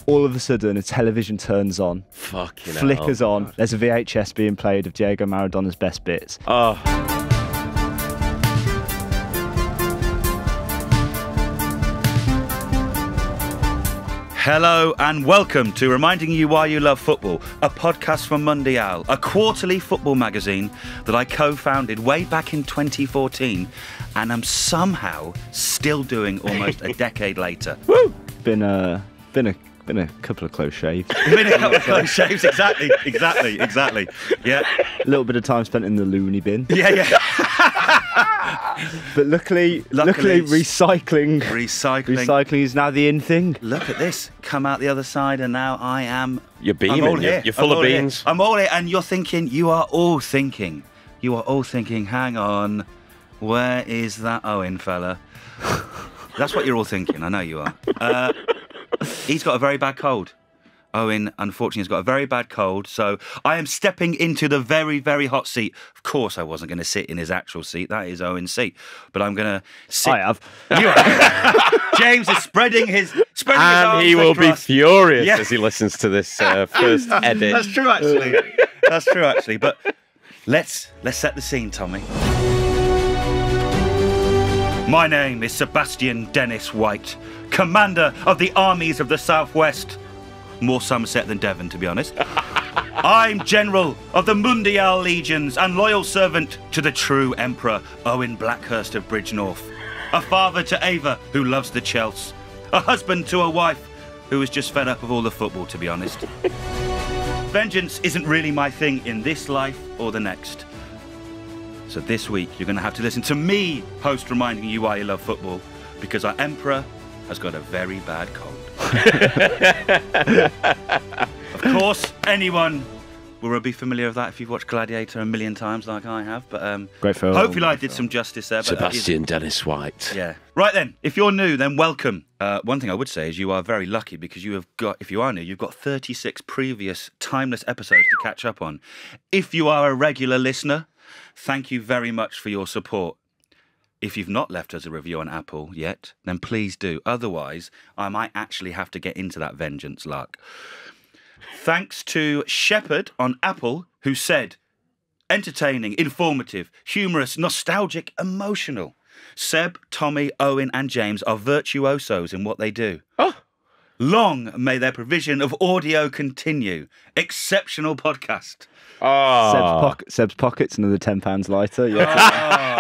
all of a sudden a television turns on, flickers on. There's a VHS being played of Diego Maradona's best bits. Oh. Hello and welcome to Reminding You Why You Love Football, a podcast from Mundial, a quarterly football magazine that I co-founded way back in 2014 and I'm somehow still doing almost a decade later. Woo! Been a couple of close shaves. Been a couple of close shaves, exactly. Yeah. A little bit of time spent in the loony bin. Yeah. But luckily, recycling is now the in thing. Look at this. Come out the other side, and now I am. You're beaming. You're full of beans. I'm all here, and you're thinking. You are all thinking. Hang on, where is that Owen fella? That's what you're all thinking. I know you are. He's got a very bad cold. Owen, unfortunately, has got a very bad cold, so I am stepping into the very, very hot seat. Of course, I wasn't going to sit in his actual seat. That is Owen's seat. But I'm going to sit... I have. You have. James is spreading his arms. And he will be furious as he listens to this first edit. That's true, actually. But let's set the scene, Tommy. My name is Sebastian Dennis White, Commander of the Armies of the Southwest. More Somerset than Devon, to be honest. I'm General of the Mundial Legions and loyal servant to the true Emperor, Owen Blackhurst of Bridgenorth. A father to Ava, who loves the Chelsea. A husband to a wife who is just fed up of all the football, to be honest. Vengeance isn't really my thing in this life or the next. So this week, you're going to have to listen to me host Reminding You Why You Love Football, because our Emperor has got a very bad cold. Of course, anyone will be familiar with that if you've watched Gladiator a million times like I have. But great film. Hopefully I did some justice there. But Sebastian Dennis White. Yeah. Right then, if you're new, then welcome. One thing I would say is you are very lucky because you have got, if you are new, you've got 36 previous timeless episodes to catch up on. If you are a regular listener, thank you very much for your support. If you've not left us a review on Apple yet, then please do. Otherwise, I might actually have to get into that vengeance lark. Thanks to Shepherd on Apple, who said, entertaining, informative, humorous, nostalgic, emotional. Seb, Tommy, Owen and James are virtuosos in what they do. Oh. Long may their provision of audio continue. Exceptional podcast. Oh. Seb's pockets, another £10 lighter. Yeah.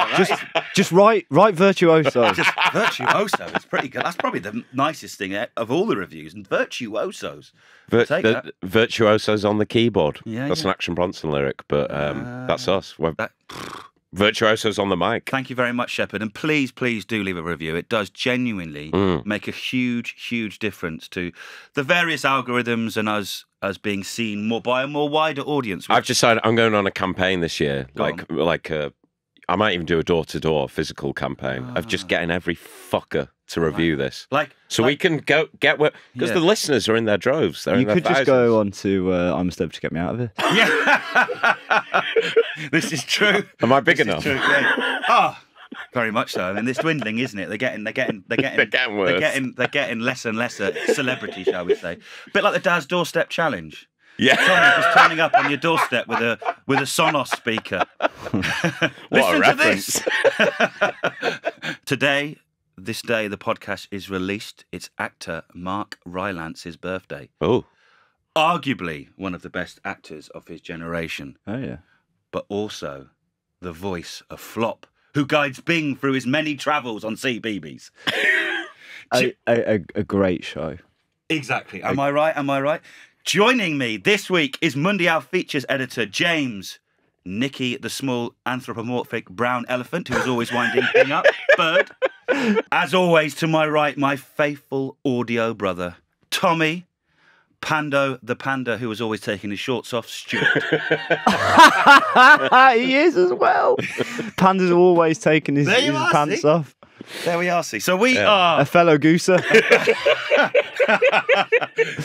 Just write virtuoso. Just virtuoso. It's pretty good. That's probably the nicest thing of all the reviews. And virtuosos. Virtuosos on the keyboard. Yeah, that's an Action Bronson lyric, but that's us. Virtuosos on the mic. Thank you very much, Shepherd. And please do leave a review. It does genuinely make a huge difference to the various algorithms and us being seen more by a more wider audience. I've decided I'm going on a campain this year. I might even do a door-to-door physical campaign of just getting every fucker to review this. So we can get where... Because the listeners are in their droves. You could just go on to I'm a Stove to get me out of it. Yeah. This is true. Am I big enough? True, yeah. Oh, very much so. I mean, it's dwindling, isn't it? They're getting worse. They're getting less and lesser celebrity, shall we say? A bit like the Dad's Doorstep Challenge. Yeah. Tommy just turning up on your doorstep with a Sonos speaker. What a reference. Today, this day, the podcast is released. It's actor Mark Rylance's birthday. Oh. Arguably one of the best actors of his generation. Oh, yeah. But also the voice of Flop, who guides Bing through his many travels on CBeebies. A great show. Exactly. Am I right? Joining me this week is Mundial Features editor James, Nicky the small anthropomorphic brown elephant who is always winding Bing up, Bird. As always, to my right, my faithful audio brother, Tommy, Pando the panda who was always taking his shorts off, Stuart. He is as well. Panda's always taking his pants off. There we are, see. So we are... A fellow gooser.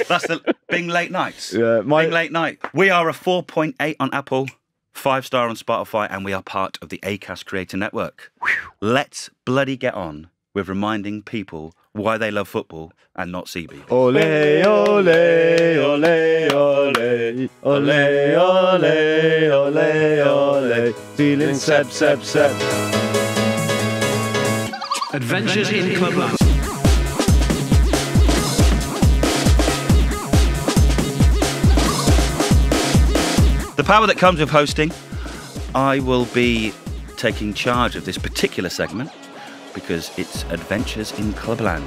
That's the Bing Late Nights. Yeah, Bing Late Night. We are a 4.8 on Apple, 5-star on Spotify, and we are part of the Acast Creator Network. Let's bloody get on with reminding people why they love football and not CB. Ole, ole, ole, ole, ole, ole, ole, ole, feeling Seb, Seb, Seb. Adventures in Clubland. The power that comes with hosting, I will be taking charge of this particular segment because it's Adventures in Clubland.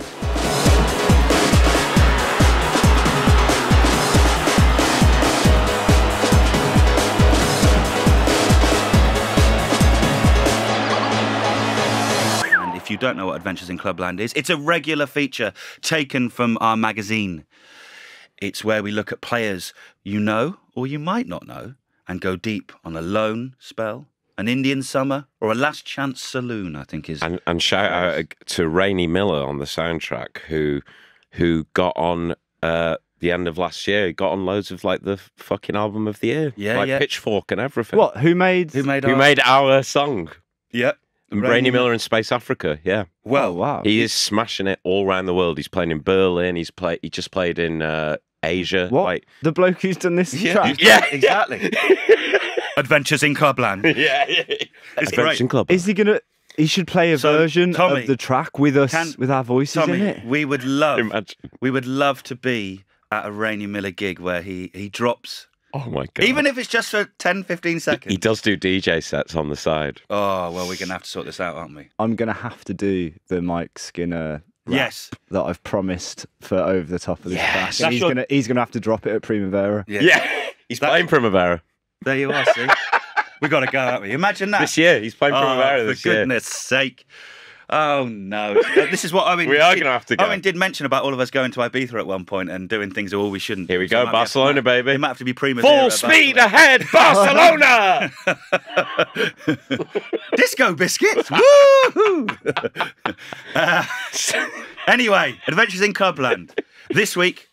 If you don't know what Adventures in Clubland is, it's a regular feature taken from our magazine. It's where we look at players you know or you might not know and go deep on a loan spell, an Indian summer, or a last chance saloon, I think is... And shout out to Rainey Miller on the soundtrack who got on the end of last year. He got on loads of like the fucking album of the year. Yeah, yeah. Pitchfork and everything. What? Who made our song? Yep. Rainey Miller in Space Africa, yeah. Well, wow. He is smashing it all around the world. He's playing in Berlin. He just played in Asia. What? Like, the bloke who's done this track? Yeah, exactly. Adventures in Clubland. Yeah. It's Adventures in Clubland. Is he gonna? He should play a version Tommy, of the track with us, with our voices Tommy, in it. we would love to be at a Rainey Miller gig where he drops. Oh my God. Even if it's just for 10, 15 seconds. He does do DJ sets on the side. Oh, well, we're going to have to sort this out, aren't we? I'm gonna have to do the Mike Skinner rap Yes. that I've promised for over the top of this track. That's And he's gonna have to drop it at Primavera. Yeah. He's playing Primavera. There you are, see? We got to go, haven't we? Imagine that. This year. He's playing Primavera this year. For goodness sake. Oh, no. This is what Owen... We are going to have to go. Owen did mention about all of us going to Ibiza at one point and doing things that all we shouldn't. Here we go, Barcelona, baby. It might have to be Primavera. Full speed ahead, Barcelona! Disco biscuits! Woo! Anyway, Adventures in Clubland. This week,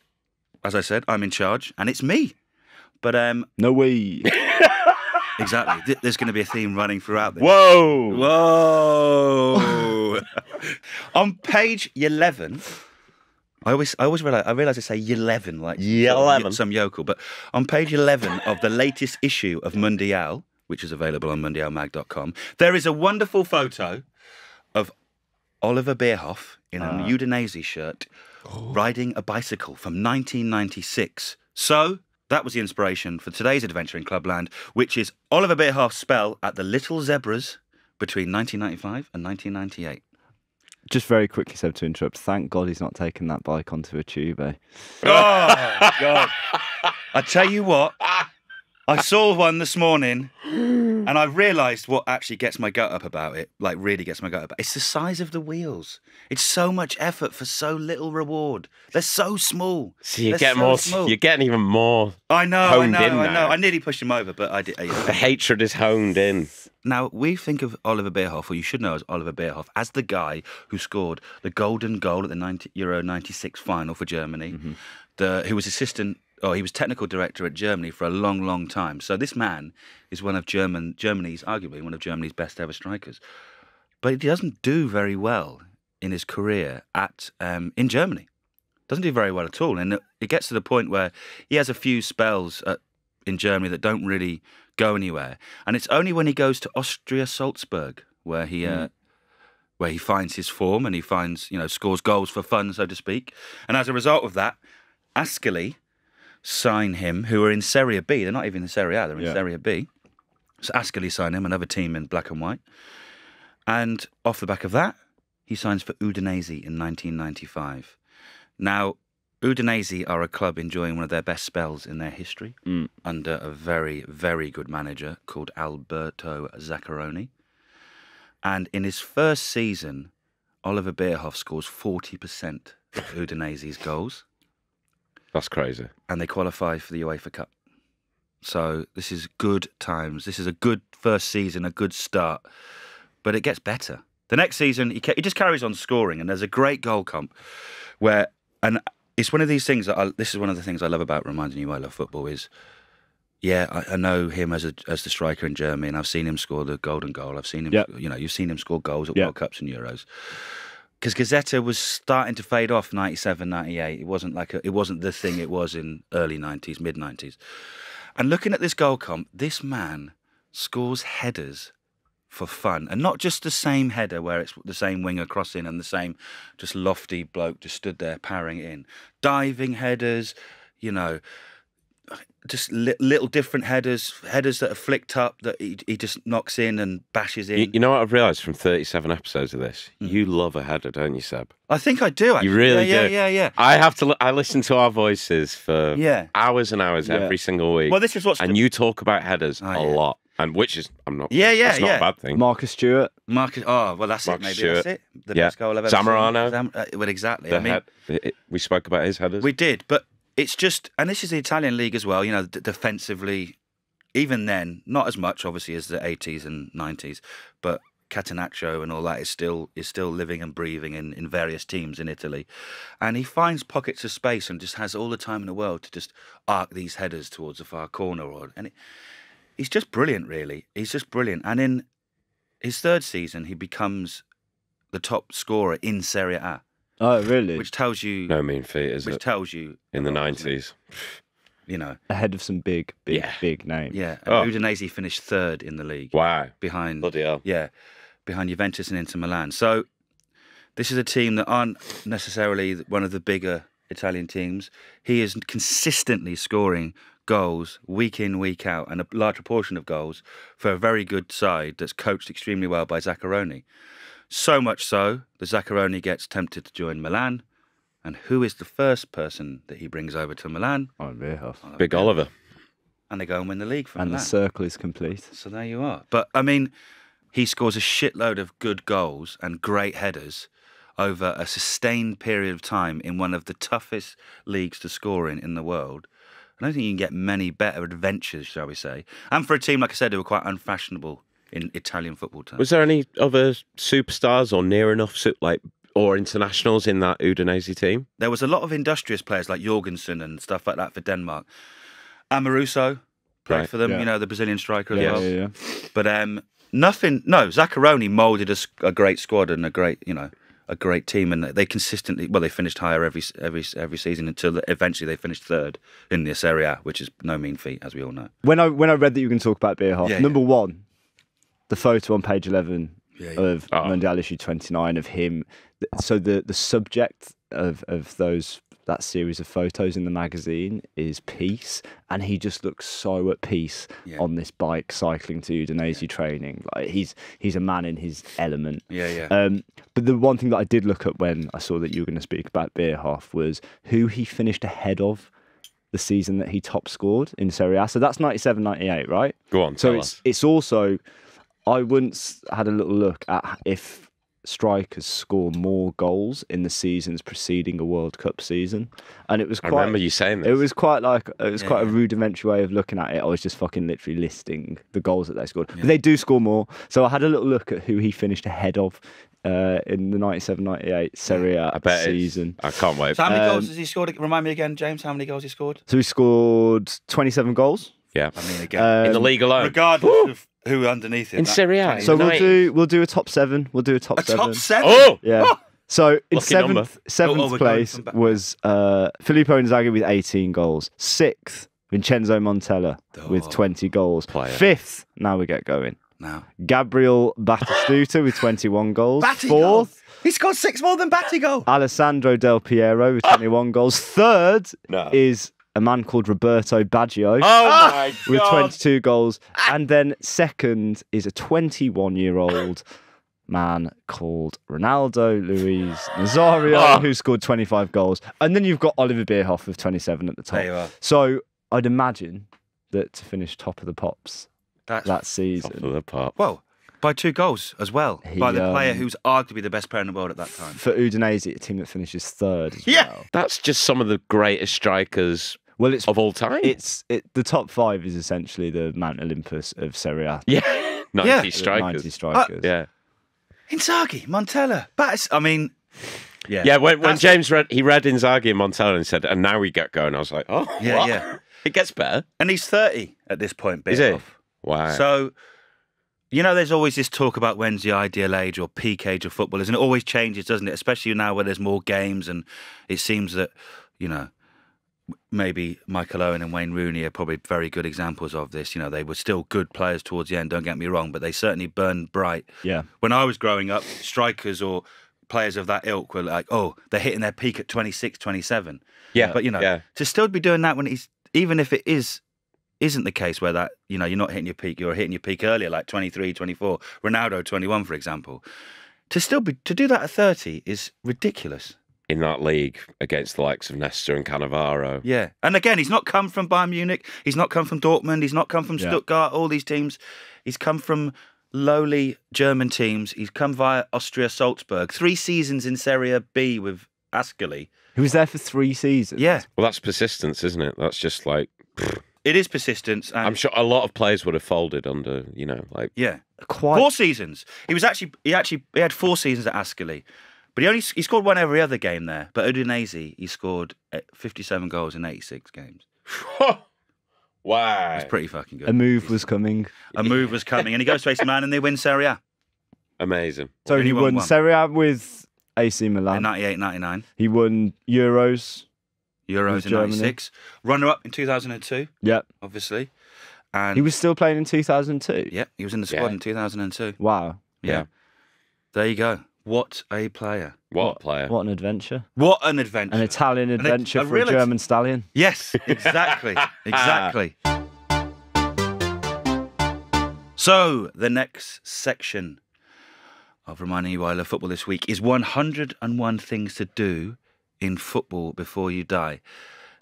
as I said, I'm in charge, and it's me. But No way. exactly, there's going to be a theme running throughout this. Whoa! On page 11, I always realize I say 11 like 11. some yokel, but on page 11 of the latest issue of Mundial, which is available on mundialmag.com, there is a wonderful photo of Oliver Bierhoff in a Udinese shirt riding a bicycle from 1996. So that was the inspiration for today's adventure in Clubland, which is Oliver Bierhoff's spell at the Little Zebras between 1995 and 1998. Just very quickly, Seb, to interrupt. Thank God he's not taken that bike onto a tube, eh? Oh, God. I tell you what, I saw one this morning and I realised what actually gets my gut up about it, like really gets my gut up. It's the size of the wheels. It's so much effort for so little reward. They're so small. So you're getting even more I know. now. I nearly pushed him over, but I did. The hatred is honed in. Now, we think of Oliver Bierhoff, or you should know as Oliver Bierhoff, as the guy who scored the golden goal at the Euro 96 final for Germany, who was he was technical director at Germany for a long, long time. So this man is one of arguably one of Germany's best ever strikers. But he doesn't do very well in his career in Germany. Doesn't do very well at all. And it gets to the point where he has a few spells in Germany that don't really go anywhere. And it's only when he goes to Austria Salzburg where he finds his form and he scores goals for fun, so to speak. And as a result of that, Ascoli sign him, who are in Serie B. They're not even in Serie A, they're in Serie B. So Ascoli sign him, another team in black and white. And off the back of that, he signs for Udinese in 1995. Now, Udinese are a club enjoying one of their best spells in their history under a very, very good manager called Alberto Zaccheroni. And in his first season, Oliver Bierhoff scores 40% of Udinese's goals. That's crazy. And they qualify for the UEFA Cup. So this is good times. This is a good first season, a good start. But it gets better. The next season, he just carries on scoring. And there's a great goal comp where... And it's one of these things this is one of the things I love about reminding you I love football is, I know him as the striker in Germany, and I've seen him score the golden goal. I've seen him, you've seen him score goals at World Cups and Euros. because Gazzetta was starting to fade off 97, 98. It wasn't it wasn't the thing it was in early 90s, mid 90s. And looking at this goal comp, this man scores headers for fun, and not just the same header where it's the same winger crossing and the same just lofty bloke just stood there powering it in. Diving headers, you know, just little different headers that are flicked up that he just knocks in and bashes in. You know what I've realised from 37 episodes of this? You love a header, don't you, Seb? I think I do, actually. You really do? Yeah. I listen to our voices for hours and hours every single week. Well, this is what's... And you talk about headers a lot. And which is, I'm not... That's not a bad thing. Marcus Stewart. Oh, well, that's Marcus it, maybe. Stewart. That's it. The best goal I've ever Zamorano. seen. Well, exactly. We spoke about his headers. We did, but it's just... And this is the Italian league as well, you know, defensively, even then, not as much, obviously, as the 80s and 90s, but Catenaccio and all that is still living and breathing in various teams in Italy. And he finds pockets of space and just has all the time in the world to just arc these headers towards the far corner. He's just brilliant, really. He's just brilliant. And in his third season, he becomes the top scorer in Serie A. Oh, really? Which tells you... No mean feat, is it? Which tells you... In the 90s. You know. Ahead of some big names. Yeah. And Udinese finished third in the league. Wow. Behind... Bloody hell. Yeah. Behind Juventus and Inter Milan. So, this is a team that aren't necessarily one of the bigger Italian teams. He is consistently scoring goals week in, week out, and a large proportion of goals for a very good side that's coached extremely well by Zaccheroni. So much so that Zaccheroni gets tempted to join Milan. And who is the first person that he brings over to Milan? Bierhoff. Big Oliver. And they go and win the league for Milan. And the circle is complete. So there you are. But, I mean, he scores a shitload of good goals and great headers over a sustained period of time in one of the toughest leagues to score in the world. I don't think you can get many better adventures, shall we say. And for a team, like I said, who were quite unfashionable in Italian football terms. Was there any other superstars or near enough, or internationals in that Udinese team? There was a lot of industrious players like Jorgensen and stuff like that for Denmark. Amaruso played for them, you know, the Brazilian striker as well. Yeah. But Zaccheroni moulded a great squad and a great team, and they consistently, they finished higher every season until eventually they finished third in the Serie A, which is no mean feat, as we all know. When I read that you were going to talk about Bierhoff, number one, the photo on page 11 of Mundial issue 29 of him. So the subject of that series of photos in the magazine is peace, and he just looks so at peace on this bike cycling to Udinese training. Like he's a man in his element. But the one thing that I did look at when I saw that you were going to speak about Bierhoff was who he finished ahead of the season that he top scored in Serie A. So that's 97-98, right? Go on, tell us. It's also, I once had a little look at if strikers score more goals in the seasons preceding a World Cup season, and it was quite... I remember you saying this. It was quite a rudimentary way of looking at it. I was just fucking literally listing the goals that they scored. But they do score more. So I had a little look at who he finished ahead of in the 97-98 Serie A season. I can't wait. So how many goals has he scored? Remind me again, James, how many goals he scored? So he scored 27 goals. Yeah. I mean, again, in the league alone. Regardless of who underneath it. In Serie A. So we'll do a top seven. We'll do a top seven. Top seven? Oh! Yeah. So in Lucky seventh place was Filippo Inzaghi with 18 goals. Sixth, Vincenzo Montella with 20 goals. Fifth, now we get going. Gabriel Batistuta with 21 goals. Fourth, he scored 6 more than Battigo. Alessandro Del Piero with 21 goals. Third is a man called Roberto Baggio with 22 goals. And then second is a 21-year-old man called Ronaldo Luis Nazario, who scored 25 goals. And then you've got Oliver Bierhoff with 27 at the top. There you are. So I'd imagine that to finish top of the pops that season. Top of the pop. Well, by 2 goals as well. By the player who's arguably the best player in the world at that time. For Udinese, a team that finishes third as well. That's just some of the greatest strikers of all time. The top 5 is essentially the Mount Olympus of Serie A. Yeah. 90 strikers. 90 strikers. Yeah. Inzaghi, Montella, when James read Inzaghi and Montella and said, and now we get going, I was like, what? Yeah. It gets better. And he's 30 at this point, Bierhoff. Is he? Wow. So You know, there's always this talk about when's the ideal age or peak age of footballers, and it always changes, doesn't it? Especially now where there's more games, and it seems that, you know, maybe Michael Owen and Wayne Rooney are probably very good examples of this. You know, they were still good players towards the end, don't get me wrong, but they certainly burned bright. Yeah. When I was growing up, strikers or players of that ilk were like, oh, they're hitting their peak at 26, 27. Yeah. But, you know, to still be doing that when he's, even if it isn't the case where that, you know, you're not hitting your peak, you're hitting your peak earlier, like 23, 24, Ronaldo 21, for example. To do that at 30 is ridiculous. In that league against the likes of Nesta and Cannavaro. Yeah. And again, he's not come from Bayern Munich, he's not come from Dortmund, he's not come from Stuttgart, all these teams. He's come from lowly German teams. He's come via Austria Salzburg. 3 seasons in Serie B with Ascoli. He was there for 3 seasons. Yeah. Well, that's persistence, isn't it? That's just like... It is persistence. And I'm sure a lot of players would have folded under, you know, like... Yeah. 4 seasons. He had 4 seasons at Ascoli. But he scored one every other game there. But Udinese, he scored 57 goals in 86 games. Wow. It's pretty fucking good. A move was coming. And he goes to AC Milan and they win Serie A. Amazing. So he won Serie A with AC Milan. In 98, 99. He won Euros in 96. Runner-up in 2002. Yep. Obviously. And he was still playing in 2002? Yeah, he was in the squad in 2002. Wow. Yeah. There you go. What a player. What a player. What an adventure. What an adventure. An Italian adventure for a German stallion. Yes, exactly. Exactly. So, the next section of reminding you why I love football this week is 101 things to do in football before you die.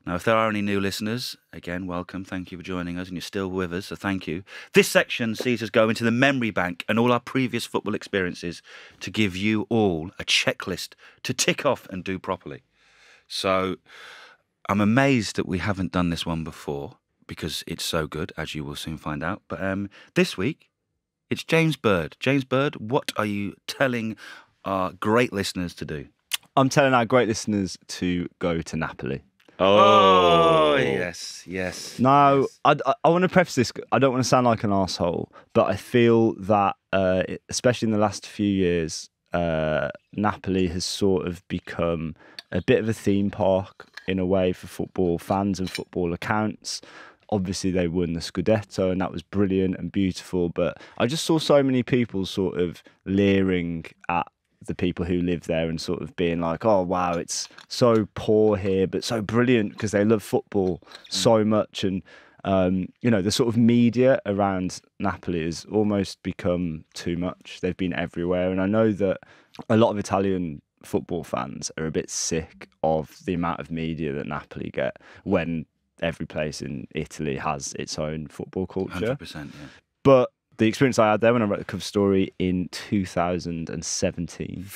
Now, if there are any new listeners, again, welcome. Thank you for joining us, and you're still with us, so thank you. This section sees us go into the memory bank and all our previous football experiences to give you all a checklist to tick off and do properly. So I'm amazed that we haven't done this one before because it's so good, as you will soon find out. But this week, it's James Bird. James Bird, what are you telling our great listeners to do? I'm telling our great listeners to go to Napoli. Oh, yes. Now, yes. I want to preface this. I don't want to sound like an arsehole, but I feel that, especially in the last few years, Napoli has sort of become a bit of a theme park in a way for football fans and football accounts. Obviously, they won the Scudetto, and that was brilliant and beautiful. But I just saw so many people sort of leering at the people who live there and sort of being like, oh, wow, it's so poor here, but so brilliant because they love football so much. And, you know, the sort of media around Napoli has almost become too much. They've been everywhere. And I know that a lot of Italian football fans are a bit sick of the amount of media that Napoli get when every place in Italy has its own football culture. 100%, yeah. But the experience I had there when I wrote the cover story in 2017.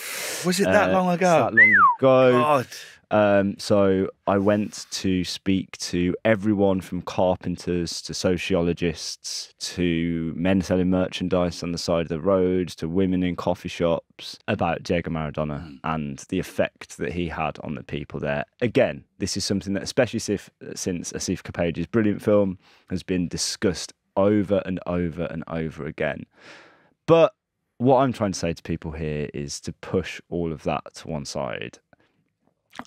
Was it that long ago? That long ago. God. So I went to speak to everyone from carpenters to sociologists to men selling merchandise on the side of the road to women in coffee shops about Diego Maradona and the effect that he had on the people there. Again, this is something that, especially since Asif Kapage's brilliant film, has been discussed over and over and over again. But what I'm trying to say to people here is to push all of that to one side.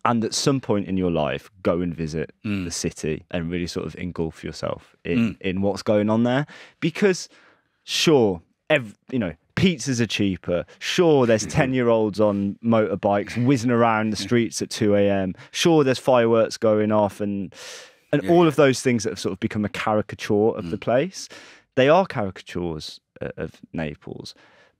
And at some point in your life, go and visit the city and really sort of engulf yourself in what's going on there. Because, sure, pizzas are cheaper. Sure, there's 10-year-olds on motorbikes whizzing around the streets at 2 a.m. Sure, there's fireworks going off and all of those things that have sort of become a caricature of the place. They are caricatures of Naples.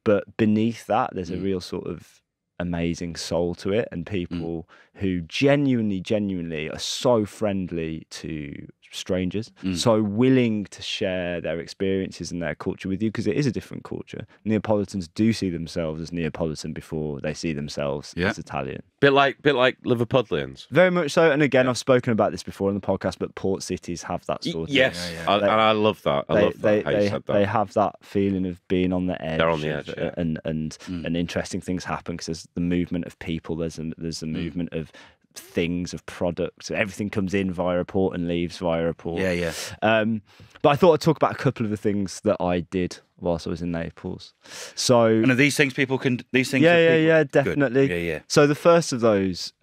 But beneath that, there's a real sort of amazing soul to it, and people who genuinely are so friendly to strangers, so willing to share their experiences and their culture with you, because it is a different culture. Neapolitans do see themselves as Neapolitan before they see themselves as Italian. Bit like Liverpudlians. Very much so. And again, I've spoken about this before on the podcast, but port cities have that sort of... Yes, and I love that. I love that how you said that. They have that feeling of being on the edge. They're on the edge, and interesting things happen because there's the movement of people, there's a movement of things, of products. Everything comes in via a port and leaves via a port. Yeah. But I thought I'd talk about a couple of the things that I did whilst I was in Naples. So, and are these things people can? These things? Yeah, definitely. Good. Yeah. So the first of those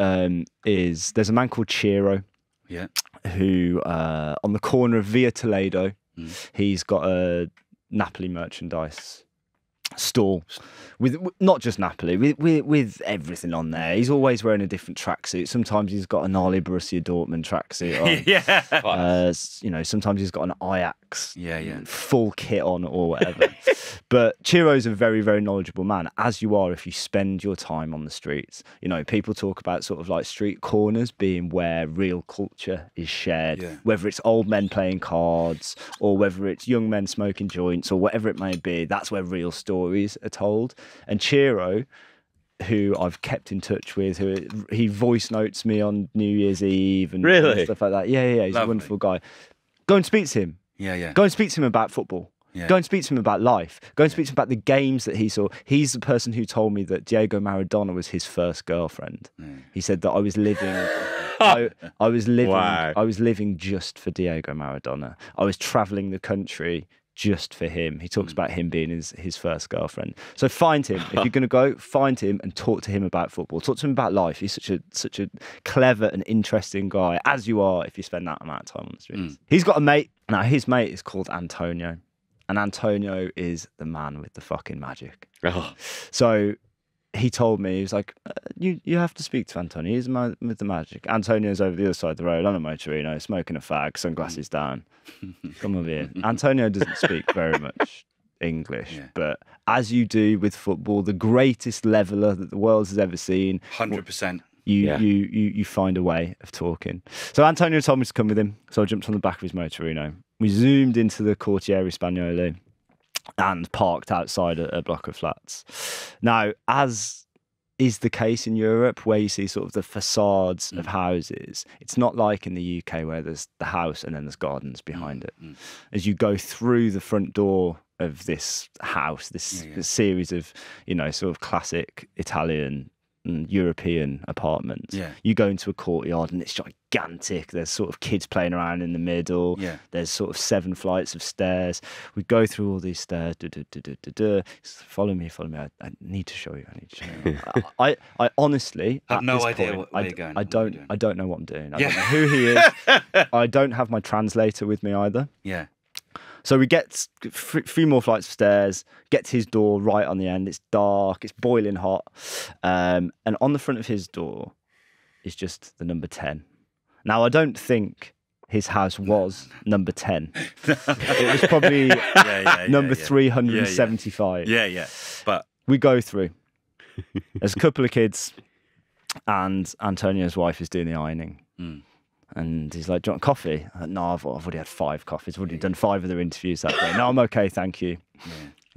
is there's a man called Ciro. Yeah. Who on the corner of Via Toledo, he's got a Napoli merchandise stall with not just Napoli, with everything on there. He's always wearing a different tracksuit. Sometimes he's got an Ole Borussia Dortmund tracksuit on. Yeah. Sometimes he's got an Ajax full kit on or whatever. But Ciro's a very, very knowledgeable man, as you are if you spend your time on the streets. People talk about sort of like street corners being where real culture is shared, whether it's old men playing cards or whether it's young men smoking joints or whatever it may be. That's where real stories are told. And Ciro, who I've kept in touch with, he voice notes me on New Year's Eve and stuff like that. Yeah, he's a wonderful guy. Go and speak to him. Yeah. Go and speak to him about football. Yeah. Go and speak to him about life. Go and speak to him about the games that he saw. He's the person who told me that Diego Maradona was his first girlfriend. He said that I was living I was living just for Diego Maradona. I was traveling the country just for him. He talks about him being his first girlfriend. So find him. If you're going to go, find him and talk to him about football. Talk to him about life. He's such a clever and interesting guy, as you are if you spend that amount of time on the streets. He's got a mate. Now, his mate is called Antonio. And Antonio is the man with the fucking magic. So he told me, he was like, you have to speak to Antonio. He's the man with the magic. Antonio's over the other side of the road on a motorino, smoking a fag, sunglasses down. Come over here. Antonio doesn't speak very much English, but as you do with football, the greatest leveler that the world has ever seen. 100%. You find a way of talking. So Antonio told me to come with him. So I jumped on the back of his motorino. We zoomed into the Quartiere Spagnolo and parked outside a block of flats. Now, as is the case in Europe, where you see sort of the facades of houses, it's not like in the UK where there's the house and then there's gardens behind it. As you go through the front door of this house, this series of, sort of classic Italian and European apartments. You go into a courtyard and it's gigantic. There's sort of kids playing around in the middle. There's sort of 7 flights of stairs. We go through all these stairs. Follow me. I need to show you. I honestly have no idea where you're going. I don't know what I'm doing. I don't know who he is. I don't have my translator with me either. So we get a few more flights of stairs, get to his door right on the end. It's dark, it's boiling hot. And on the front of his door is just the number 10. Now, I don't think his house was number 10. It was probably number 375. But we go through. There's a couple of kids and Antonio's wife is doing the ironing. And he's like, do you want coffee? No, I've already had 5 coffees. I've already done 5 other interviews that day. No, I'm okay, thank you.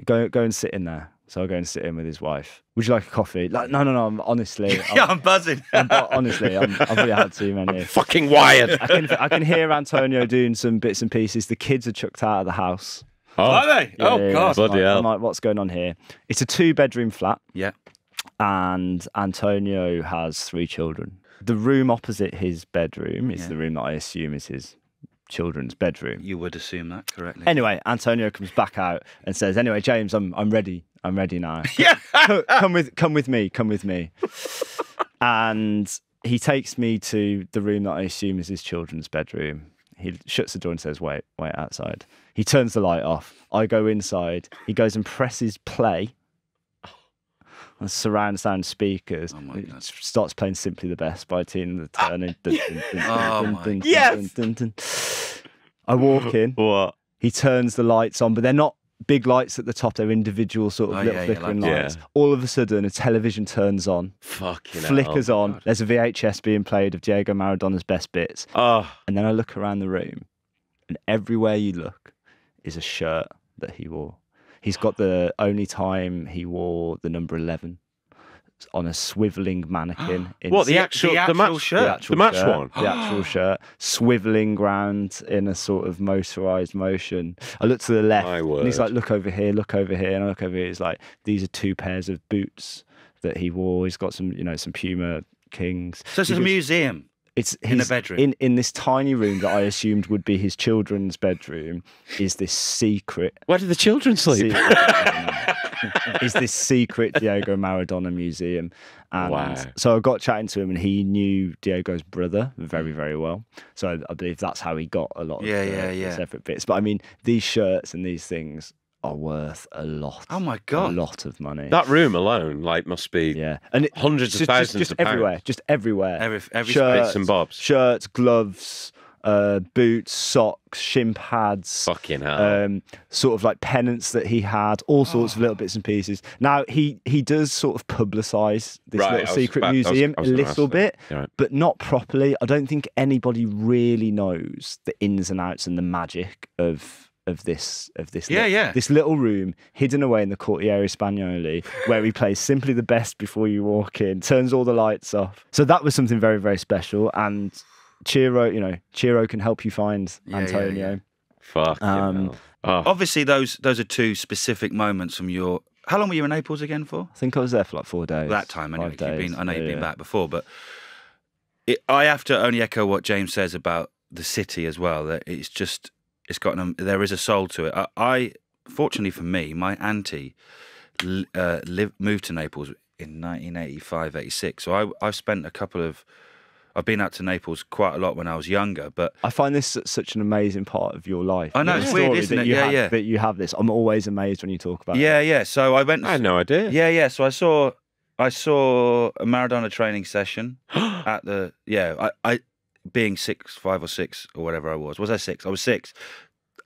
Go and sit in there. So I go and sit in with his wife. Would you like a coffee? Like, no, I'm honestly. I'm buzzing. Honestly, I've already had too many. I'm fucking wired. I can hear Antonio doing some bits and pieces. The kids are chucked out of the house. Are they? God. Bloody hell. I'm like, what's going on here? It's a 2-bedroom flat. Yeah. And Antonio has 3 children. The room opposite his bedroom is the room that I assume is his children's bedroom. You would assume that correctly. Anyway, Antonio comes back out and says, "Anyway, James, I'm ready. I'm ready now. Come with me." And he takes me to the room that I assume is his children's bedroom. He shuts the door and says, "Wait outside." He turns the light off. I go inside. He goes and presses play. Surround sound speakers. It starts playing "Simply the Best" by Tina Turner. Yes. I walk in. What? He turns the lights on, but they're not big lights at the top. They're individual sort of little flickering lights. All of a sudden, a television turns on. Flickers on. God. There's a VHS being played of Diego Maradona's best bits. And then I look around the room, and everywhere you look is a shirt that he wore. He's got the only time he wore the number 11 on a swiveling mannequin. What, the match shirt? The match one? The actual shirt. Swiveling round in a sort of motorised motion. I look to the left and he's like, look over here. And I look over here. He's like, these are 2 pairs of boots that he wore. He's got some, some Puma kings. So it's a museum. It's in a bedroom. In this tiny room that I assumed would be his children's bedroom is this secret. Where do the children sleep? Is this secret Diego Maradona museum. And wow. So I got chatting to him, and he knew Diego's brother very, very well. So I believe that's how he got a lot of the separate bits. But I mean, these shirts and these things are worth a lot. Oh my God. A lot of money. That room alone, like, must be and hundreds of thousands of everywhere. pounds. Just everywhere. Every shirts, bits and bobs. Shirts, gloves, boots, socks, shin pads. Fucking hell. Sort of like pennants that he had, all sorts of little bits and pieces. Now, he does sort of publicise this little secret museum a little bit, but not properly. I don't think anybody really knows the ins and outs and the magic of this little room hidden away in the Cortiere Spagnoli, where he plays simply the best before you walk in, turns all the lights off. So that was something very, very special. And Ciro can help you find Antonio. Fuck. Obviously, those are two specific moments from your. How long were you in Naples again for? I think I was there for like 4 days. That time, anyway. I know you've been back before, but I have to only echo what James says about the city as well. That there is a soul to it. I fortunately for me, my auntie moved to Naples in 1985, 86. So I've spent I've been out to Naples quite a lot when I was younger, but I find this such an amazing part of your life. I know, it's weird, isn't it? That you have this. I'm always amazed when you talk about it. Yeah. So I went. I had no idea. Yeah. So I saw a Maradona training session at the. I being 5 or 6 or whatever I was. Was I 6? I was 6.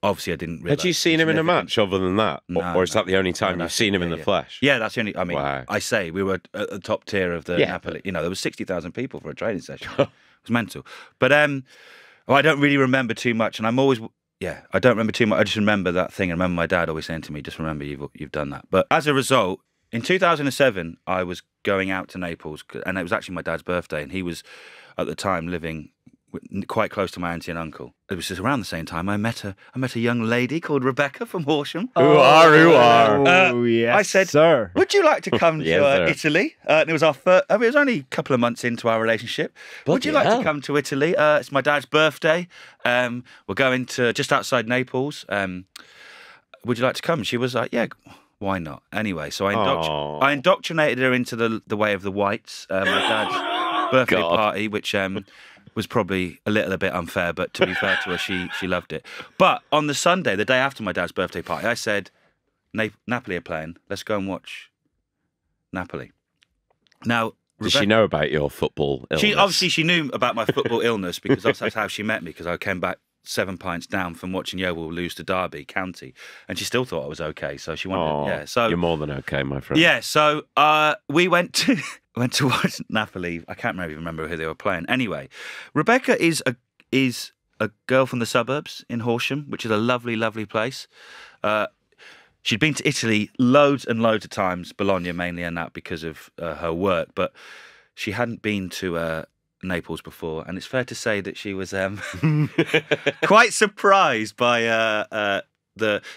Obviously, I didn't realise. Had you seen him in a match other than that? No, or is that the only time you've seen him in the flesh? Yeah, that's the only. I mean, wow. I say we were at the top tier of the Napoli. You know, there was 60,000 people for a training session. It was mental. But I don't really remember too much, and I'm always. Yeah, I don't remember too much. I just remember that thing. I remember my dad always saying to me, "Just remember you've done that." But as a result, in 2007, I was going out to Naples, and it was actually my dad's birthday, and he was at the time living quite close to my auntie and uncle. It was just around the same time I met a young lady called Rebecca from Horsham. Who are? Oh, yes, I said, sir. Would you like to come to Italy? And it was our first. I mean, it was only a couple of months into our relationship. Would you like to come to Italy? It's my dad's birthday. We're going to just outside Naples. Would you like to come? She was like, yeah. Why not? Anyway, so I indoctrinated her into the way of the whites. My dad's birthday party, which was probably a little bit unfair, but to be fair to her, she loved it. But on the Sunday, the day after my dad's birthday party, I said, Napoli are playing. Let's go and watch Napoli. Now, did she know about your football illness? She knew about my football illness because that's how she met me, because I came back 7 pints down from watching Yeovil lose to Derby County, and she still thought I was okay. So she wanted, So you're more than okay, my friend. Yeah. So we went to watch Napoli. I can't remember who they were playing. Anyway, Rebecca is a girl from the suburbs in Horsham, which is a lovely, lovely place. She'd been to Italy loads and loads of times, Bologna mainly, and that because of her work, but she hadn't been to Naples before, and it's fair to say that she was quite surprised by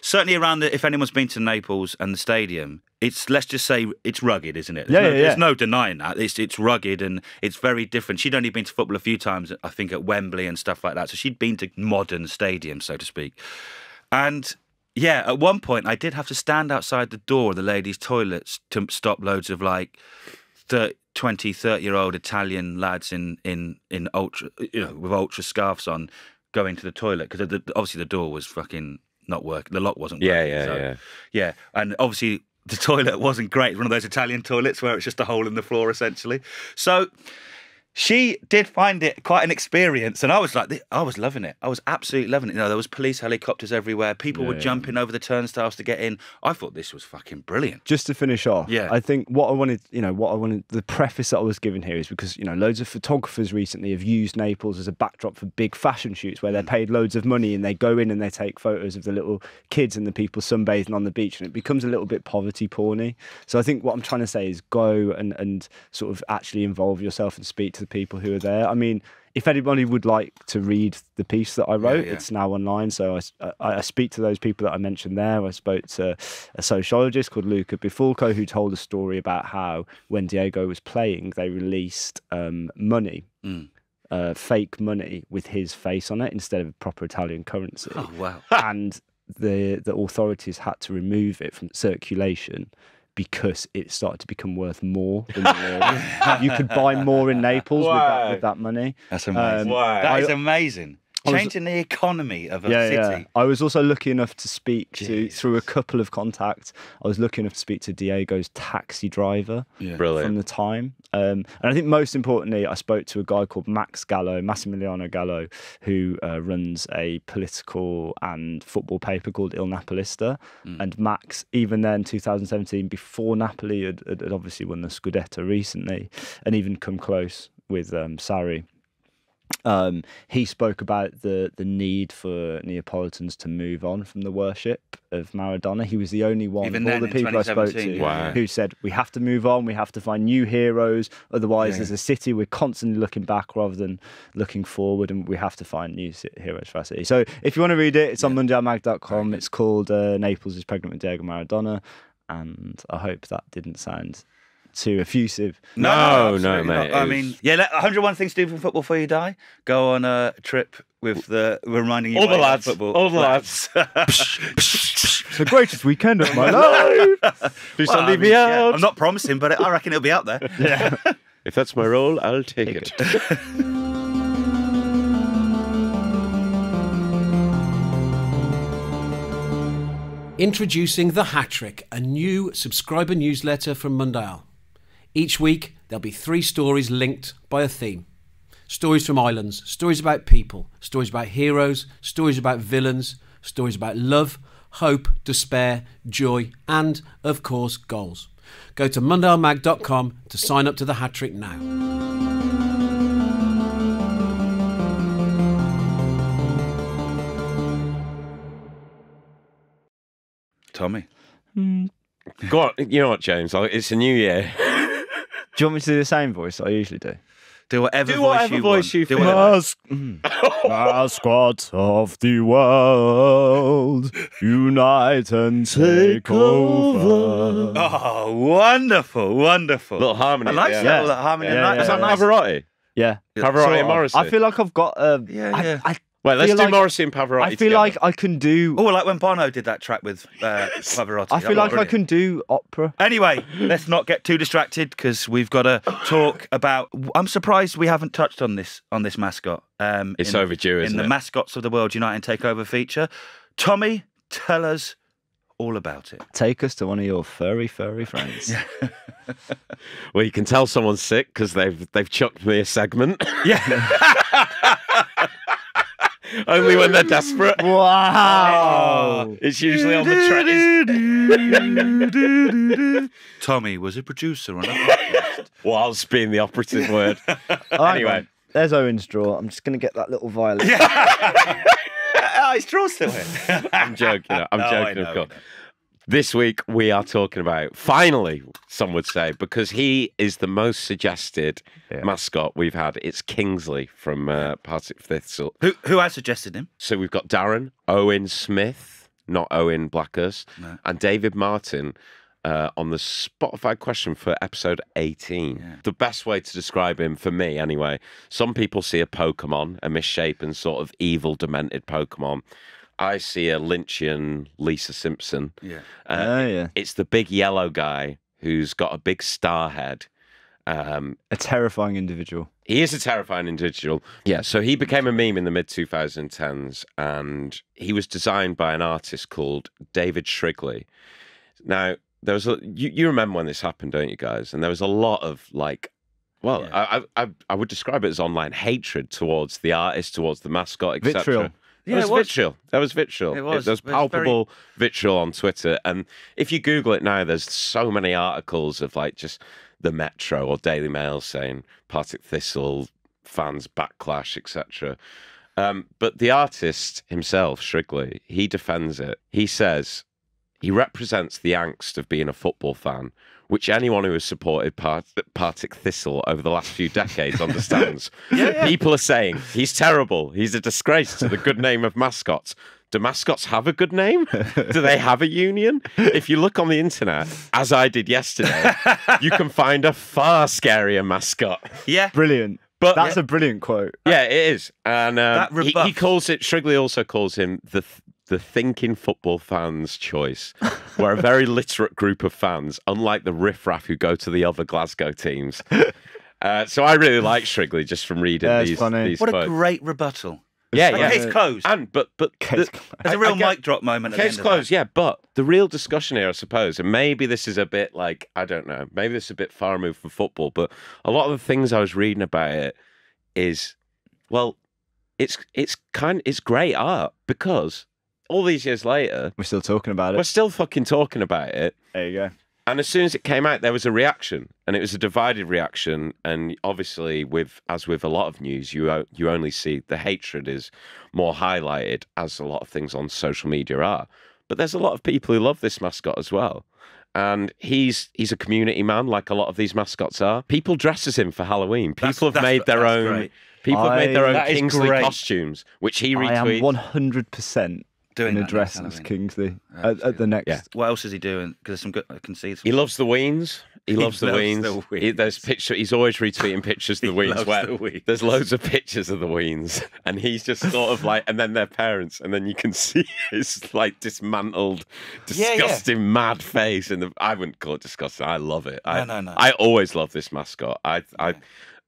certainly around if anyone's been to Naples and the stadium, let's just say it's rugged, isn't it? There's no denying that. It's rugged and it's very different. She'd only been to football a few times, I think, at Wembley and stuff like that, so she'd been to modern stadiums, so to speak. And yeah, at one point I did have to stand outside the door of the ladies' toilets to stop loads of like 20, 30-year-old Italian lads in ultra, with ultra scarves on, going to the toilet, because obviously the door was fucking not working. The lock wasn't working. Yeah. And obviously the toilet wasn't great. One of those Italian toilets where it's just a hole in the floor, essentially. So she did find it quite an experience, and I was loving it. I was absolutely loving it. There was police helicopters everywhere. People were jumping over the turnstiles to get in. I thought this was fucking brilliant. Just to finish off, I think what I wanted, the preface that I was given here is because, loads of photographers recently have used Naples as a backdrop for big fashion shoots where they're paid loads of money and they go in and they take photos of the little kids and the people sunbathing on the beach, and it becomes a little bit poverty porny. So I think what I'm trying to say is go and sort of actually involve yourself and speak to the the people who are there. I mean, if anybody would like to read the piece that I wrote, it's now online. So I speak to those people that I mentioned there. I spoke to a sociologist called Luca Bifulco, who told a story about how when Diego was playing, they released money, fake money with his face on it instead of proper Italian currency. Oh, wow. And the authorities had to remove it from circulation because it started to become worth more than the euro. You could buy more in Naples with that money. That's amazing. That is amazing. Changing the economy of a city. Yeah. I was also lucky enough to speak to, through a couple of contacts, I was lucky enough to speak to Diego's taxi driver from the time. And I think most importantly, I spoke to a guy called Massimiliano Gallo, who runs a political and football paper called Il Napolista. And Max, even then, 2017, before Napoli had obviously won the Scudetto recently, and even come close with Sarri. He spoke about the need for Neapolitans to move on from the worship of Maradona. He was the only one of all the people I spoke to who said, we have to move on, we have to find new heroes, otherwise as a city we're constantly looking back rather than looking forward, and we have to find new heroes for our city. So if you want to read it, it's on mundialmag.com. It's called Naples is Pregnant with Diego Maradona, and I hope that didn't sound too effusive. No, mate. I mean, 101 things to do for football before you die. Go on a trip with reminding you all the lads. Football. All the lads. The greatest weekend of my life. I'm not promising, but I reckon it'll be out there. Yeah. If that's my role, I'll take it. Introducing The Hat-Trick, a new subscriber newsletter from Mundial. Each week, there'll be 3 stories linked by a theme. Stories from islands, stories about people, stories about heroes, stories about villains, stories about love, hope, despair, joy, and, of course, goals. Go to mundialmag.com to sign up to The Hat-Trick now. Tommy. Go on. You know what, James? It's a new year. Do you want me to do the same voice I usually do? Do whatever voice you feel. Mascot of the world, unite and take over. Oh, wonderful. Little harmony. I like that little harmony. Is that Pavarotti? Yeah. Pavarotti and Morrissey. I feel like I've got Wait, let's do Morrissey and Pavarotti I feel like I can do... Oh, like when Bono did that track with Pavarotti. I feel like I can do opera. Anyway, let's not get too distracted because we've got to talk about... I'm surprised we haven't touched on this mascot. It's overdue, isn't it? In the Mascots of the World Unite and Takeover feature. Tommy, tell us all about it. Take us to one of your furry friends. Well, you can tell someone's sick because they've chucked me a segment. Yeah. Only when they're desperate. Wow. It's usually on the track. Tommy was a producer on a podcast. Whilst being the operative word. Anyway. There's Owen's draw. I'm just going to get that little violin. His draw's still here. I'm joking. I'm joking, of course. This week, we are talking about, finally, some would say, because he is the most suggested mascot we've had. It's Kingsley from Partick Thistle. Who has suggested him? So we've got Darren, Owen Smith, not Owen Blackhurst, and David Martin on the Spotify question for episode 18. Yeah. The best way to describe him, for me anyway, some people see a Pokemon, a misshapen sort of evil, demented Pokemon. I see a Lynchian Lisa Simpson. Yeah. It's the big yellow guy who's got a big star head. A terrifying individual. He is a terrifying individual. Yeah, so he became a meme in the mid-2010s, and he was designed by an artist called David Shrigley. Now, there was you remember when this happened, don't you guys? And there was a lot of, like, well, yeah. I would describe it as online hatred towards the artist, towards the mascot, etc. Vitriol. Yeah, it was vitriol. There was vitriol. There was palpable vitriol on Twitter. And if you Google it now, there's so many articles of like just the Metro or Daily Mail saying Partick Thistle fans backlash, etc. But the artist himself, Shrigley, he defends it. He says he represents the angst of being a football fan which anyone who has supported Partick Thistle over the last few decades understands. Yeah. People are saying, he's terrible. He's a disgrace to the good name of mascots. Do mascots have a good name? Do they have a union? If you look on the internet, as I did yesterday, you can find a far scarier mascot. Yeah. Brilliant. But that's a brilliant quote. Yeah, it is. And he calls it, Shrigley also calls him the thinking football fans' choice. We're a very literate group of fans, unlike the riffraff who go to the other Glasgow teams. So I really like Shrigley just from reading these What quotes. A great rebuttal. Yeah. Case closed. But there's a real mic drop moment. Case closed, yeah. But the real discussion here, I suppose, and maybe this is a bit like, I don't know, maybe this is a bit far removed from football, but a lot of the things I was reading about it is, well, it's great art because all these years later, we're still talking about it. We're still fucking talking about it. There you go. And as soon as it came out, there was a reaction, and it was a divided reaction. And obviously, as with a lot of news, you only see the hatred is more highlighted, as a lot of things on social media are. But there's a lot of people who love this mascot as well. And he's a community man, like a lot of these mascots are. People dress as him for Halloween. People have made their own. Great. People have made their own Kingsley costumes, which he retweets. I am 100% doing a dress as Kingsley at the next. Yeah. What else is he doing? Because there's some good. I can see. He loves the weens. He loves the weens. There's he's always retweeting pictures of the weens. There's loads of pictures of the weens, and he's just sort of like, and then their parents, and then you can see his like dismantled, disgusting, mad face. And I wouldn't call it disgusting. I love it. No. I always love this mascot.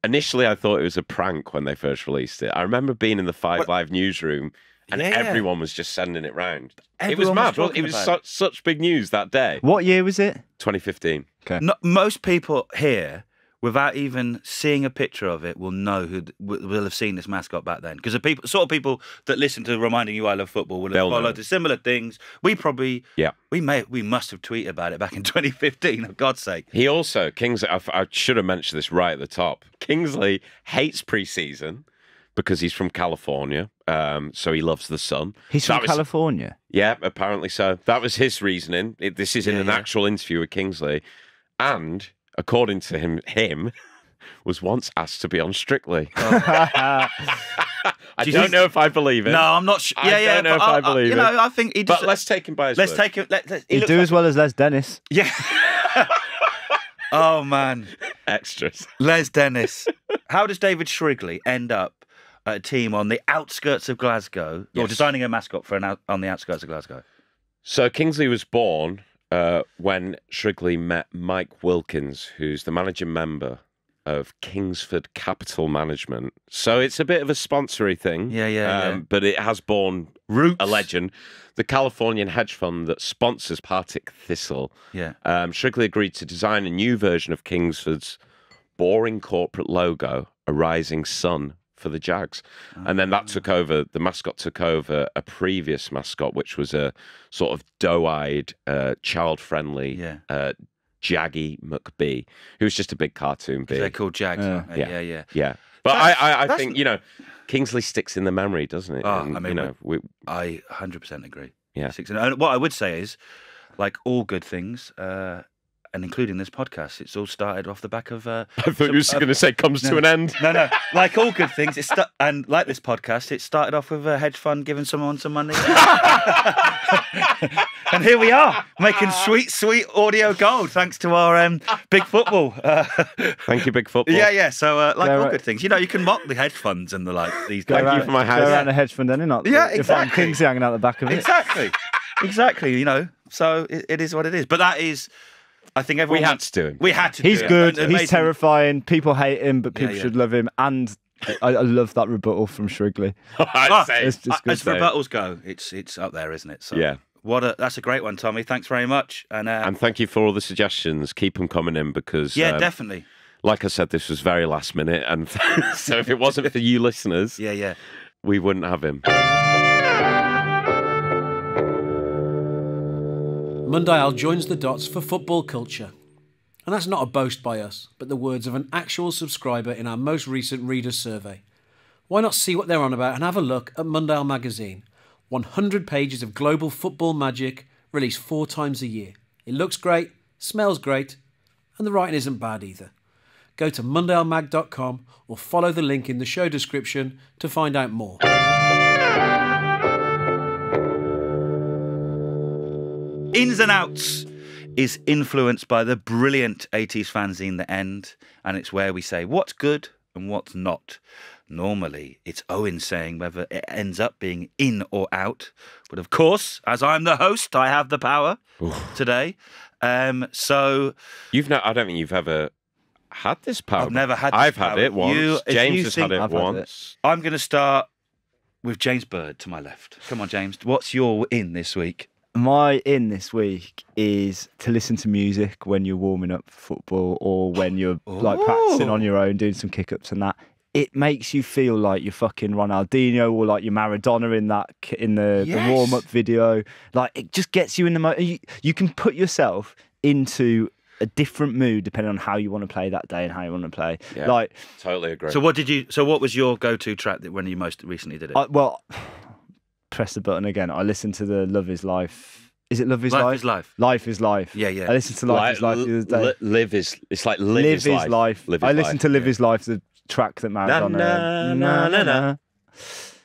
Initially I thought it was a prank when they first released it. I remember being in the 5 Live newsroom. And everyone was just sending it round. It was mad. It was such big news that day. What year was it? 2015. Okay. Most people here, without even seeing a picture of it, will know who will have seen this mascot back then. Because the sort of people that listen to Reminding You I Love Football will have followed the similar things. We probably, we must have tweeted about it back in 2015. For God's sake. He also, Kingsley. I should have mentioned this right at the top. Kingsley hates pre-season because he's from California. So he loves the sun. He's from California? Yeah, apparently so. That was his reasoning. This is in an actual interview with Kingsley. And according to him was once asked to be on Strictly. I don't know if I believe it. No, I'm not sure. I don't know if I believe it. I think he just... But let's take him by his word. He'd do as well as Les Dennis. Yeah. Oh, man. Extras. Les Dennis. How does David Shrigley end up a team on the outskirts of Glasgow, or designing a mascot for on the outskirts of Glasgow? So Kingsley was born when Shrigley met Mike Wilkins, who's the managing member of Kingsford Capital Management. So it's a bit of a sponsory thing. Yeah. But it has borne a legend. The Californian hedge fund that sponsors Partick Thistle. Yeah. Shrigley agreed to design a new version of Kingsford's boring corporate logo, a rising sun, for the Jags. And then that took over, the mascot took over a previous mascot, which was a sort of doe-eyed, child-friendly Jaggy McBee, who was just a big cartoon bee. They're called Jags, aren't they? Yeah. But I think, Kingsley sticks in the memory, doesn't it? Oh, and, I 100% agree. Yeah. And what I would say is, like all good things, and including this podcast, it's all started off the back of... I thought you were going to say comes to an end. No. Like all good things, and like this podcast, it started off with a hedge fund giving someone some money. And here we are, making sweet audio gold, thanks to our Big Football. Thank you, Big Football. Yeah. So, all good things. You can mock the hedge funds and the like. These days. Thank you for my house. Go around the hedge fund, then, not? Yeah, exactly. If Kingsley hanging out the back of it. Exactly. So it is what it is. But that is... I think everyone... We had to do him. We had to He's do him. good. He's terrifying. People hate him, but people should love him. And I love that rebuttal from Shrigley. As rebuttals go, it's up there, isn't it? So yeah. That's a great one, Tommy. Thanks very much. And thank you for all the suggestions. Keep them coming in because... Yeah, definitely. Like I said, this was very last minute. And so if it wasn't for you listeners, we wouldn't have him. Mundial joins the dots for football culture. And that's not a boast by us, but the words of an actual subscriber in our most recent reader survey. Why not see what they're on about and have a look at Mundial magazine? 100 pages of global football magic, released 4 times a year. It looks great, smells great, and the writing isn't bad either. Go to mundialmag.com or follow the link in the show description to find out more. Ins and Outs is influenced by the brilliant 80s fanzine The End, and it's where we say what's good and what's not. Normally, it's Owen saying whether it ends up being in or out. But of course, as I'm the host, I have the power today. So I don't think you've ever had this power. I've never had this I've power. had it once. James has had it once. I'm going to start with James Bird to my left. Come on, James. What's your in this week? My in this week is to listen to music when you're warming up for football or when you're like practicing on your own, doing some kick-ups and that. It makes you feel like you're fucking Ronaldinho or like you're Maradona in the warm-up video. Like, it just gets you in the mode. You can put yourself into a different mood depending on how you want to play that day and how you want to play. Yeah, like, totally agree. So what was your go-to track when you most recently did it? Well, press the button again. I listened to the Love Is Life. Is it Love Is Life? Life is Life. Life is Life. Yeah, yeah. I listened to Life is Life the other day. It's like Live is Life. I listened to Live is Life, the track that Maradona. Na.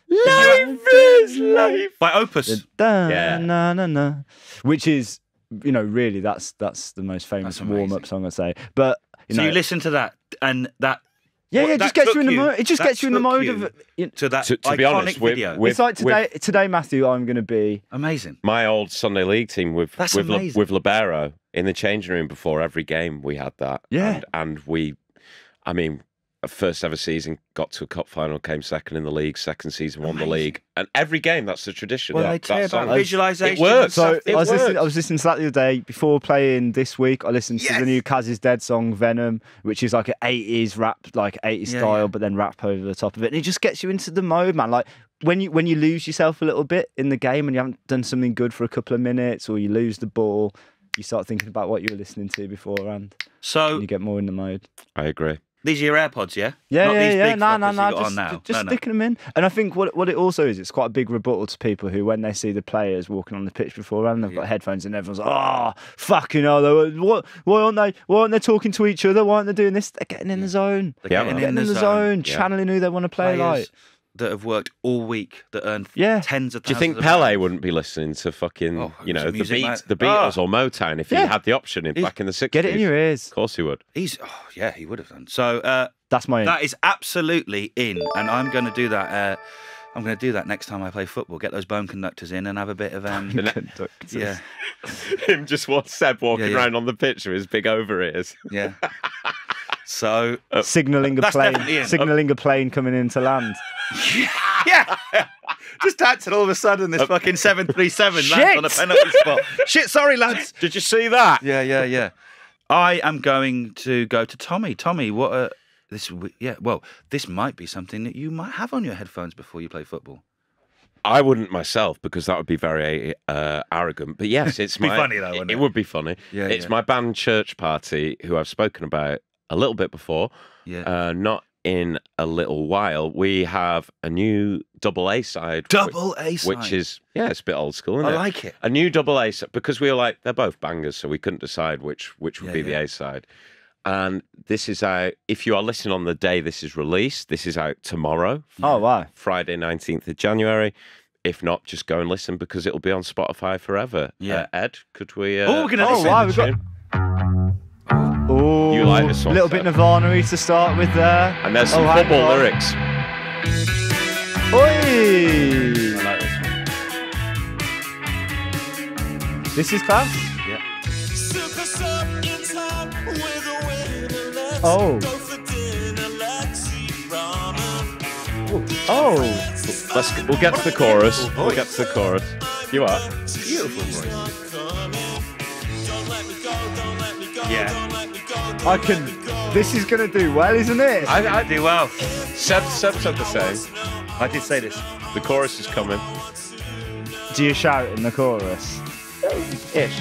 Life is Life by Opus. Na. Which is, really that's the most famous warm-up song, I'd say. But you listen to that and that. Yeah, it just gets you in the mode. It just gets you in the mode of to that to be honest, video. It's like today, Matthew. I'm going to be amazing. My old Sunday League team with Libero in the changing room before every game. We had that. Yeah, and we, first ever season got to a cup final, came second in the league. Second season won the league, and every game that's the tradition. Well, they tell about visualization. It works. So I was listening to that the other day before playing this week. I listened to the new Kaz Is Dead song Venom, which is like an 80s rap, like 80s style, but then rap over the top of it, and it just gets you into the mode, man. Like when you lose yourself a little bit in the game and you haven't done something good for a couple of minutes, or you lose the ball, you start thinking about what you were listening to beforehand. So you get more in the mode. I agree. These are your AirPods, yeah? Yeah. No. Just sticking them in. And I think what it also is, it's quite a big rebuttal to people who, when they see the players walking on the pitch beforehand, they've got headphones and everyone's like, oh, fucking hell, why aren't they talking to each other? Why aren't they doing this? They're getting in the zone. They're getting in the zone, channeling who they want to play like. That have worked all week, that earn tens of thousands. Do you think Pele wouldn't be listening to fucking, the Beatles or Motown if he had the option back in the 60s? Get it in your ears. Of course he would. He would have done. So that's my in. That is absolutely in, and I'm going to do that. I'm going to do that next time I play football. Get those bone conductors in and have a bit of yeah. Him just Seb walking around on the pitch with his big over ears. Yeah. So signalling a plane coming into land. Yeah. Just taxed and all of a sudden this fucking 737 lands on a penalty spot. Shit, sorry lads. Did you see that? Yeah. I am going to go to Tommy. Tommy, this might be something that you might have on your headphones before you play football. I wouldn't myself because that would be very arrogant. But yes, it's be funny though, wouldn't it? It would be funny. Yeah, it's my band Church Party, who I've spoken about a little bit before. Yeah. Not in a little while. We have a new double A side. Double A side. Which is, it's a bit old school, isn't it? I like it. A new double A side, because we were like, they're both bangers, so we couldn't decide which would be the A side. And this is out, if you are listening on the day this is released, this is out tomorrow. Oh, wow. Friday, 19th of January. If not, just go and listen because it'll be on Spotify forever. Yeah. Ed, could we... we're going to listen. Wow, we've got... Oh, you like this one? A little bit Nirvana-y to start with there. And there's some football lyrics. Oi! I like this one. This is class? Yeah. Oh. Oh. We'll get to the chorus. We'll get to the chorus. You are. Beautiful voice. Yeah. I can... This is going to do well, isn't it? I do well. Seb said the same. I did say this. The chorus is coming. Do you shout in the chorus? Ish.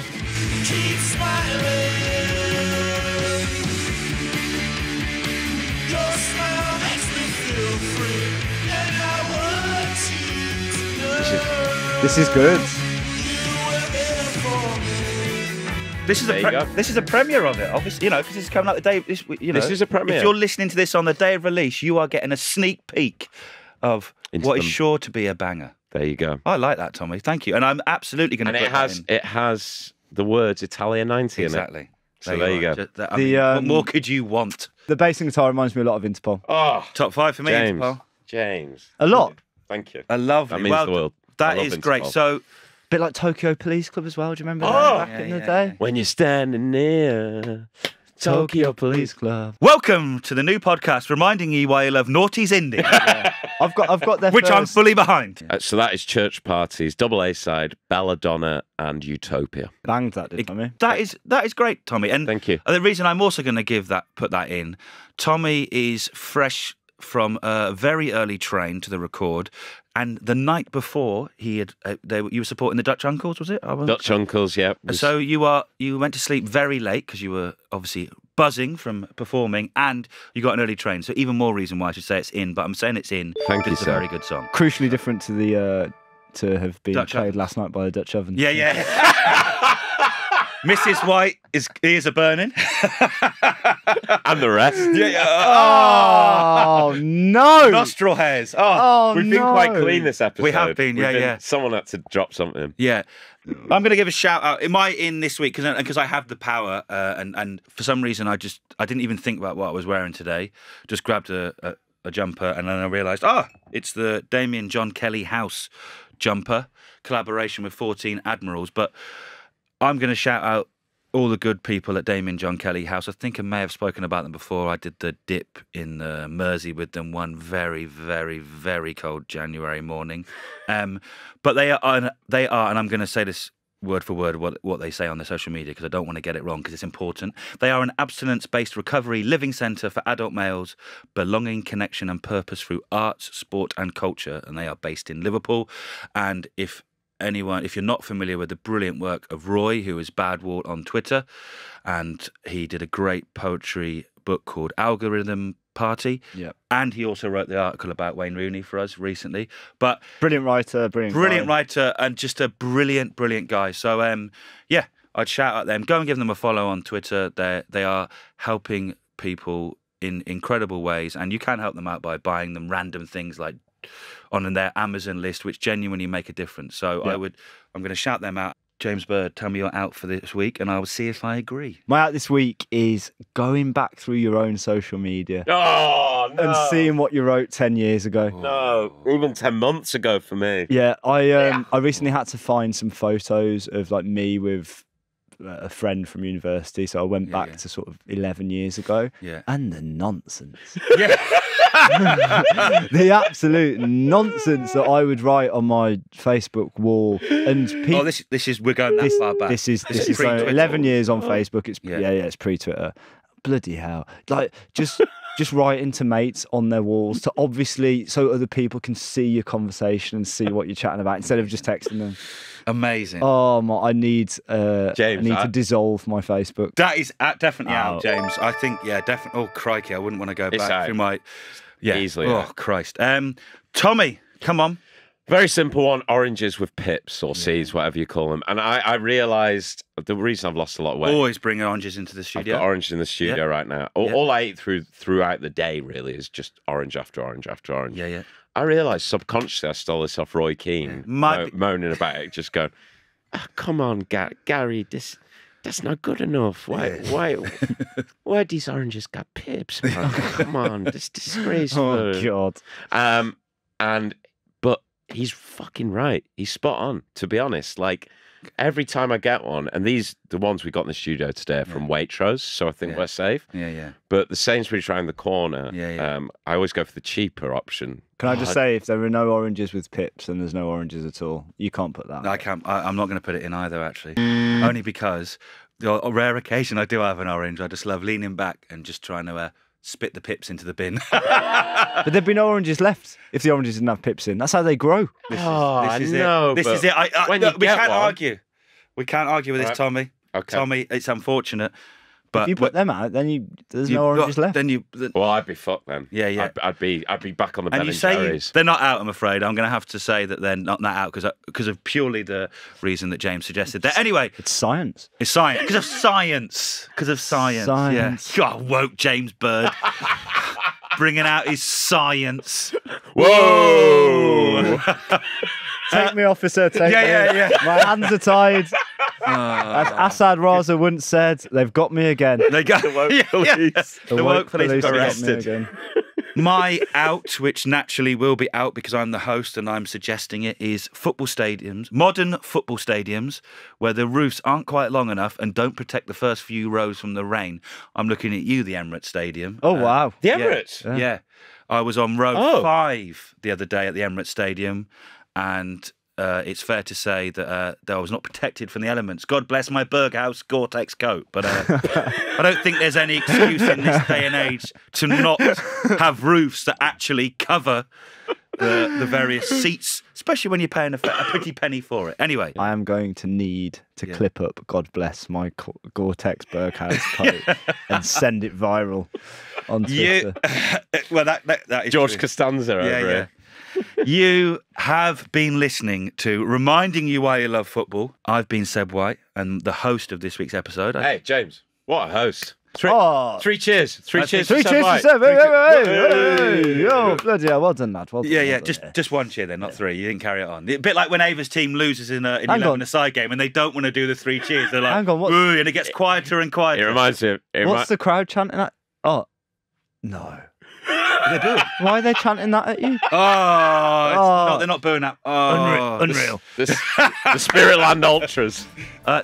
Keep smiling. Your smile makes me feel free, and I want you to know. This is good. You were there for me. This is a premiere of it, obviously. You know, because it's coming out the day. This is a premiere. If you're listening to this on the day of release, you are getting a sneak peek of what is sure to be a banger. There you go. I like that, Tommy. Thank you. And I'm absolutely going to put that in. It has the words Italia 90 in it. Exactly. So there you go. What more could you want? The bass and guitar reminds me a lot of Interpol. Oh, top 5 for me, James. Interpol. James. A lot. Thank you. I love it. That means the world. That is great. So, bit like Tokyo Police Club as well. Do you remember that back in the day? When you're standing near Tokyo Police Club. Welcome to the new podcast reminding you why you love Naughty's Indie. I've got their which I'm fully behind. So that is Church Parties, double A side, Belladonna and Utopia. Banged that, didn't Tommy? That is great, Tommy. And thank you. The reason I'm also going to put that in, Tommy is fresh from a very early train to the record, and the night before you were supporting the Dutch Uncles, was it? Dutch Uncles, yeah. So you went to sleep very late because you were obviously buzzing from performing, and you got an early train. So even more reason why I should say it's in, but I'm saying it's in. Thank you, it's sir. a very good song. Crucially different to the to have been Dutch played Oven. last night by the Dutch Oven. Yeah. Mrs. White ears are burning. And the rest. Oh, no. Nostril hairs. We've been quite clean this episode. We have been, yeah. Someone had to drop something. Yeah. I'm going to give a shout out. Am I in this week? Because I have the power, and for some reason I didn't even think about what I was wearing today. Just grabbed a jumper, and then I realised, it's the Damien John Kelly House jumper, collaboration with 14 Admirals. But I'm going to shout out all the good people at Damien John Kelly House. I think I may have spoken about them before. I did the dip in Mersey with them one very, very, very cold January morning. But they are, and I'm going to say this word for word what they say on their social media because I don't want to get it wrong because it's important. They are an abstinence-based recovery living centre for adult males, belonging, connection and purpose through arts, sport and culture. And they are based in Liverpool. And if you're not familiar with the brilliant work of Roy, who is Badwall on Twitter, and he did a great poetry book called Algorithm Party. Yep. And he also wrote the article about Wayne Rooney for us recently. But brilliant writer, brilliant writer, and just a brilliant guy. So I'd shout out them. Go and give them a follow on Twitter. They are helping people in incredible ways, and you can help them out by buying them random things like on their Amazon list, which genuinely make a difference. So I'm going to shout them out. James Bird, tell me your out for this week, and I will see if I agree. My out this week is going back through your own social media. Oh, no. And seeing what you wrote 10 years ago. No, even 10 months ago for me. Yeah, I recently had to find some photos of like me with a friend from university, so I went back to sort of 11 years ago. Yeah. And the nonsense. Yeah. The absolute nonsense that I would write on my Facebook wall, and people. We're going that far back. This is 11 years on Facebook. It's it's pre-Twitter. Bloody hell! Like just writing to mates on their walls to obviously so other people can see your conversation and see what you're chatting about instead of just texting them. Amazing. Oh my! I need James, to dissolve my Facebook. That is definitely out, James. I think definitely. Oh crikey! I wouldn't want to go back through my. Yeah. Easily. Oh, Christ. Tommy, come on. Very simple one. Oranges with pips or seeds, whatever you call them. And I realised the reason I've lost a lot of weight. Always bring oranges into the studio. I've got orange in the studio right now. All I eat throughout the day, really, is just orange after orange after orange. Yeah, yeah. I realised subconsciously I stole this off Roy Keane, moaning about it, just going, come on, Gary, that's not good enough. Why these oranges got pips? Man? Come on, this disgraceful. Oh God. But he's fucking right. He's spot on. To be honest, like every time I get one, and the ones we got in the studio today are from Waitrose, so I think we're safe. Yeah, yeah. But the Sainsbury's around the corner. I always go for the cheaper option. Can I just say, if there are no oranges with pips, then there's no oranges at all. You can't put that. I can't. I'm not going to put it in either, actually. Only because. On a rare occasion, I do have an orange. I just love leaning back and just trying to spit the pips into the bin. But there'd be no oranges left if the oranges didn't have pips in. That's how they grow. This is it. This is it. We can't argue. We can't argue with this, Tommy. Okay. Tommy, it's unfortunate. But if you put them out, then there's no oranges left. Well, I'd be fucked then. Yeah. I'd be back on the Ben and Jerry's. They're not out, I'm afraid. I'm going to have to say that they're not out because of purely the reason that James suggested. Anyway, it's science. It's science because of science. Because of science. Science. Yeah. God, woke James Bird. Bringing out his science. Whoa! Take me, officer. Take me. Yeah. My hands are tied. As Assad Raza once said, they've got me again. They got the woke police. The woke police got arrested. arrested. My out, which naturally will be out because I'm the host and I'm suggesting it, is football stadiums, modern football stadiums, where the roofs aren't quite long enough and don't protect the first few rows from the rain. I'm looking at you, the Emirates Stadium. Oh, wow. The Emirates? Yeah. I was on row 5 the other day at the Emirates Stadium, and it's fair to say that I was not protected from the elements. God bless my Berghaus Gore-Tex coat, but I don't think there's any excuse in this day and age to not have roofs that actually cover the various seats, especially when you're paying a pretty penny for it. Anyway. I am going to need to clip up God bless my Gore-Tex Berghaus coat and send it viral on Twitter. Well, that is George true. Costanza over here. You have been listening to Reminding You Why You Love Football. I've been Seb White and the host of this week's episode. Hey, James, what a host. Three cheers. Three cheers to Seb. Hey. Yo, bloody hell, well done, lad. Well done, Yeah. Just one cheer then, not three. You didn't carry it on. A bit like when Ava's team loses in 11-a-side game and they don't want to do the 3 cheers. They're like, hang on, ooh, and it gets quieter and quieter. It reminds me. What's the crowd chanting at? Oh, no. They do. Why are they chanting that at you? They're not booing that. Unreal. The Spiritland Ultras.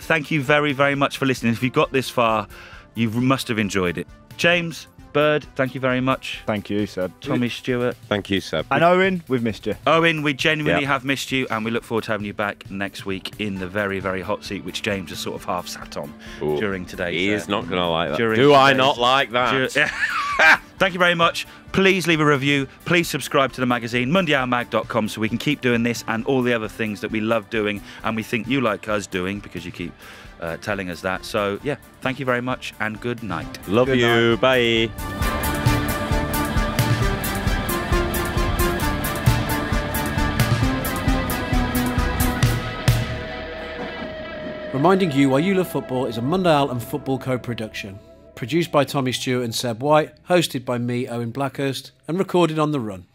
Thank you very, very much for listening. If you've got this far, you must have enjoyed it. James, Bird, thank you very much. Thank you, Seb. Tommy Stewart. Thank you, Seb. And Owen, we've missed you. Owen, we genuinely have missed you, and we look forward to having you back next week in the very, very hot seat, which James has sort of half sat on during today's... He is not going to like that. Do I not like that? Thank you very much. Please leave a review. Please subscribe to the magazine, mundialmag.com, so we can keep doing this and all the other things that we love doing and we think you like us doing because you keep telling us that. So, yeah, thank you very much and good night. Love you. Bye. Reminding You Why You Love Football is a Mundial and Football co-production. Produced by Tommy Stewart and Seb White, hosted by me, Owen Blackhurst, and recorded on the run.